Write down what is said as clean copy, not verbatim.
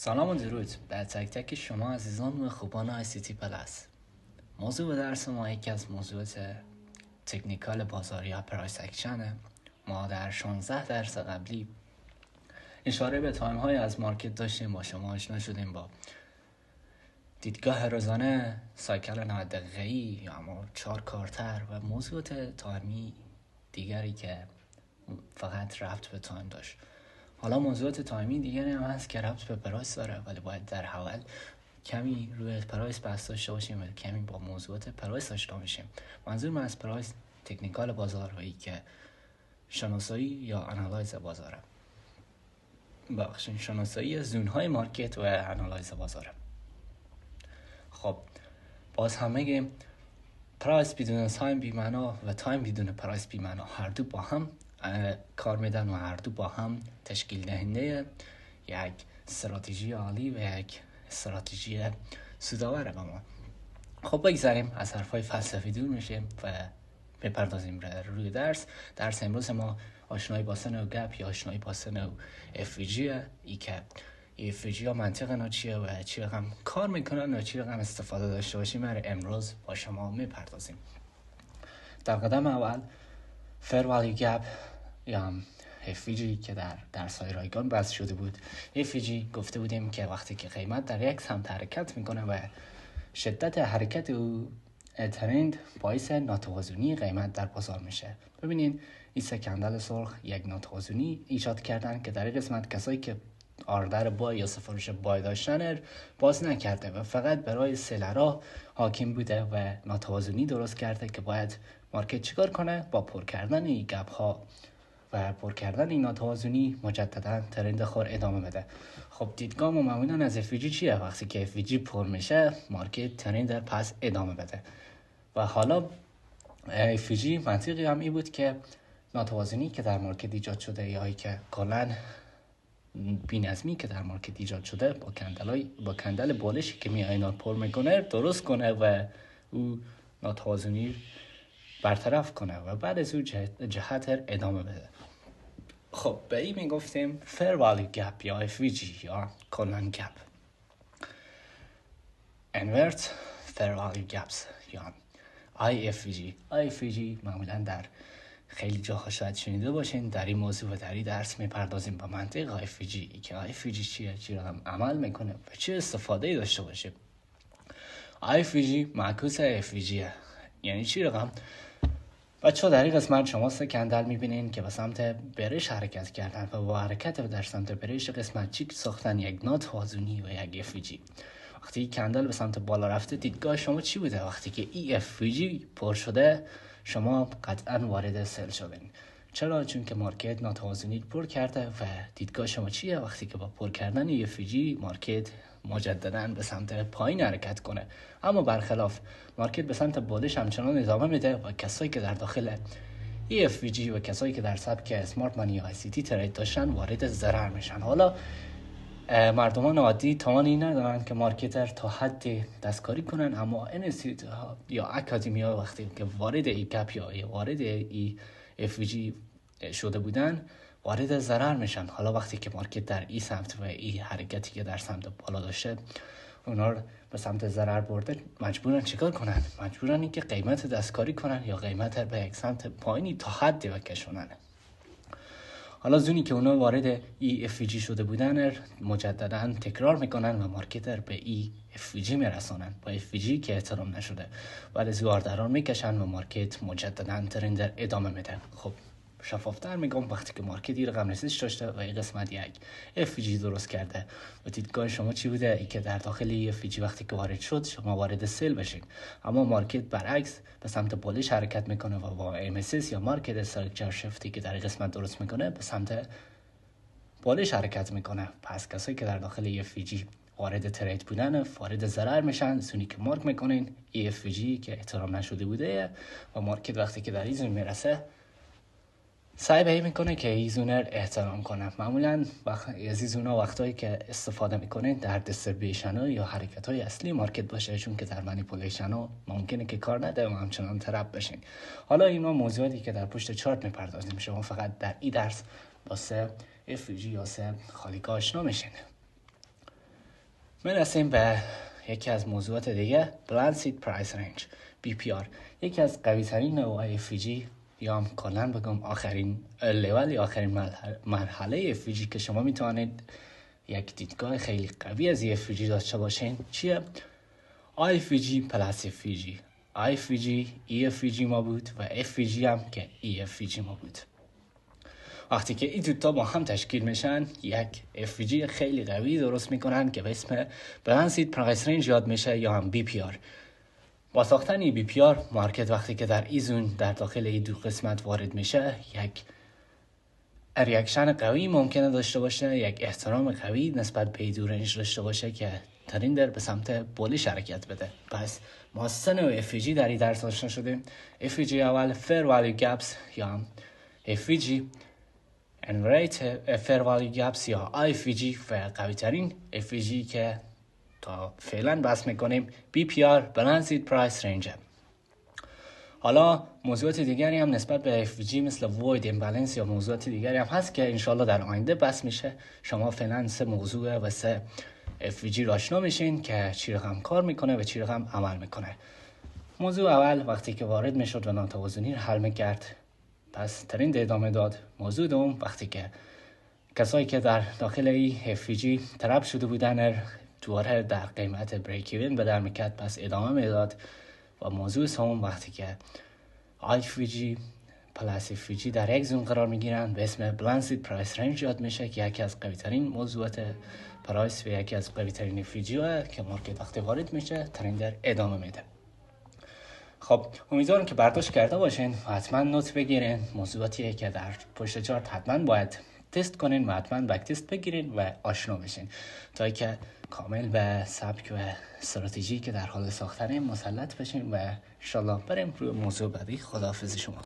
سلام و درود بر تک تک شما عزیزان و خوبان آی سی تی پلاس. موضوع درس ما یکی از موضوعات تکنیکال بازار یا پرایس اکشنه. ما در 16 درس قبلی اشاره به تایم های از مارکت داشتیم، با شما آشنا شدیم با دیدگاه روزانه، سایکل 90 دقیقه‌ای یا اما 4 کارتر و موضوعات تایمی دیگری که فقط ربط به تایم داشت. حالا موضوعات تایمی دیگری هم هست که ربط به پرایس داره، ولی باید در اول کمی روی پرایس بحث داشته باشیم و کمی با موضوعات پرایس آشنا بشیم. منظور من از پرایس تکنیکال بازار و که شناسایی یا انالایز بازاره. شناسایی زون‌های مارکت و انالایز بازاره. خب باز هم میگیم پرایس بدون تایم بی معنا و تایم بدون پرایس بی معنا، هر دو با هم کار میدن و هر دو با هم تشکیل دهنده یک استراتژی عالی و یک استراتژی سودآور به ما. خب بگذاریم از حرفای فلسفی دور میشیم و بپردازیم روی درس امروز ما آشنایی با سن و گپ یا آشنایی با سن و افویجی ای که افویجی ها منطق اینا چیه و چی رقم کار میکنن و چی رقم استفاده داشته باشیم رو امروز با شما میپردازیم. در قدم اول فیر والیو گپ یا افویجی که در درس‌های رایگان بحث شده بود. افویجی گفته بودیم که وقتی که قیمت در یک سمت حرکت میکنه و شدت حرکت او ترند باعث ناتوازنی قیمت در بازار میشه. ببینین این سه کندل سرخ یک ناتوازنی ایجاد کردن که در این قسمت کسایی که آردر بای یا سفارش بای داشتن باز نکرده و فقط برای سلرها حاکم بوده و ناتوازنی درست کرده که باید مارکت چیکار کنه؟ با پر کردن این گپ ها و پر کردن این ناتوازنی مجددا ترند خور ادامه بده. خب دیدگاه ما معمولا از افویجی چیه؟ وقتی که افویجی پر میشه مارکت ترند پس ادامه بده. و حالا افویجی منطقی هم این بود که ناتوازنی که در مارکت ایجاد شده یا که کلا بی‌نظمی که در مارکت ایجاد شده با کندل بالشی که اینا پر میکنه درست کنه و او ناتوازنی برطرف کنه و بعد از او جهت ادامه بده. خب به این میگفتیم فیر والیو گپ یا افویجی یا کلن گپ. انورت فیر والیو گپس یا IFVG معمولا در خیلی جاها شاید شنیده باشین. در این موضوع و در این درس میپردازیم با منطق IFVG که IFVG چیه، چی رو هم عمل میکنه و چه استفاده داشته باشه. IFVG معکوس FVG یعنی چی رقم؟ بچه ها در این قسمت شما سه کندل میبینین که به سمت برش حرکت کردن و با حرکت در سمت برش قسمت چیک ساختن یک ناتوازنی و یک FVG. وقتی کندل به سمت بالا رفته دیدگاه شما چی بوده؟ وقتی که FVG پر شده شما قطعا وارد سل شدین. چرا؟ چون که مارکت ناتوازنی پر کرده و دیدگاه شما چیه؟ وقتی که با پر کردن FVG مارکت مجددا به سمت پایین حرکت کنه، اما برخلاف مارکت به سمت بالش همچنان ادامه میده و کسایی که در داخل FVG و کسایی که در سبک اسمارت مانی یا ICT ترید داشتن وارد ضرر میشن. حالا مردمان عادی توانی ندارن که مارکتر تا حد دستکاری کنن، اما انستیتوت ها یا اکادمی ها وقتی که وارد ای گپ یا وارد ای FVG شده بودن وارد ضرر میشن. حالا وقتی که مارکت در ای سمت و ای حرکتی که در سمت بالا داشته اونا رو به سمت ضرر برده، مجبورن چیکار کنن؟ مجبورن این که قیمت دستکاری کنن یا قیمت رو به یک سمت پایینی تا حدی بکشونن. حالا زونی که اونا وارد ای FVG شده بودن مجددا تکرار میکنن و مارکت رو به ای FVG میرسانن با FVG که احترام نشده و از واردران میکشن و مارکت مجددا ترند ادامه میده. خب شفافتر میگم وقتی که مارکت این رقم رسیدش داشته و این قسمت یک FVG درست کرده و دیدگاه شما چی بوده؟ ای که در داخل ای FVG وقتی که وارد شد شما وارد سل بشین، اما مارکت برعکس به سمت بالش حرکت میکنه و با MSS یا مارکت استراکچر شفتی که در این قسمت درست میکنه به سمت بالش حرکت میکنه. پس کسایی که در داخل ای FVG وارد ترید بودن وارد ضرر میشن. زونی که مارک میکنین ای FVG که احترام نشده بوده و مارکت وقتی که در این زون میرسه سعی به این میکنه که ایزونر احترام کنه. معمولا از ایزونا وقتایی که استفاده میکنه در دیستریبیوشن ها یا حرکت های اصلی مارکت باشه، چون که در منیپولیشن ها ممکنه که کار نده و همچنان ترپ بشین. حالا اینا موضوعاتی که در پشت چارت میپردازیم، شما فقط در این درس با سه FVG یا سه خالیگاه آشنا میشین. میرسیم به یکی از موضوعات دیگه، Balanced Price Range BPR. یکی از قوی ترین نوع‌های FVG یا هم کلن بگم آخرین لول یا آخرین مرحله FVG که شما میتونید یک دیدگاه خیلی قوی از FVG داشته باشین چیه؟ IFVG پلاس FVG. IFVG EFVG ما بود و FVG هم که EFVG ما بود. وقتی که این دوتا با هم تشکیل میشن یک FVG خیلی قوی درست میکنن که به اسم Balanced Price Range یاد میشه یا هم BPR. با ساختن BPR مارکت وقتی که در ایزون در داخل این دو قسمت وارد میشه یک ریاکشن قوی ممکنه داشته باشه، یک احترام قوی نسبت به دو رنج داشته باشه که تریندر به سمت بولیش حرکت بده. پس ما سه نوع FVG در این درس آشنا شدیم. FVG اول Fair Value Gaps یا FVG Inverted Fair Value Gaps یا IFVG و قوی ترین FVG که تا فعلا بحث میکنیم BPR Balanced Price Range. حالا موضوعات دیگری هم نسبت به FVG مثل Void Imbalance یا موضوعات دیگری هم هست که انشالله در آینده بحث میشه. شما فعلا سه موضوع و سه FVG را آشنا میشین که چی رقم کار میکنه و چی رقم عمل میکنه. موضوع اول وقتی که وارد میشد و ناتوازنی رو حل میکرد پس ترند ادامه داد. موضوع دوم وقتی که کسایی که در داخل این FVG ترپ شده بودن دوباره در قیمت بریک ایون به در میکرد پس ادامه میداد. و موضوع سوم وقتی که IFVG پلاس FVG در یک زون قرار میگیرن به اسم Balanced Price Range یاد میشه که یکی از قوی ترین موضوعات پرایس و یکی از قوی ترین FVG که مارکت وقتی وارد میشه ترندر ادامه میده. خب امیدوارم که برداشت کرده باشین و حتما نوت بگیرین. موضوعاتیه که در پشت چارت حتما باید تست کنین و حتما بک تست بگیرین و آشنا بشین تا اینکه کامل به سبک و استراتژی که در حال ساختن مسلط بشین و انشالله بریم روی موضوع بعدی. خداحافظ شما.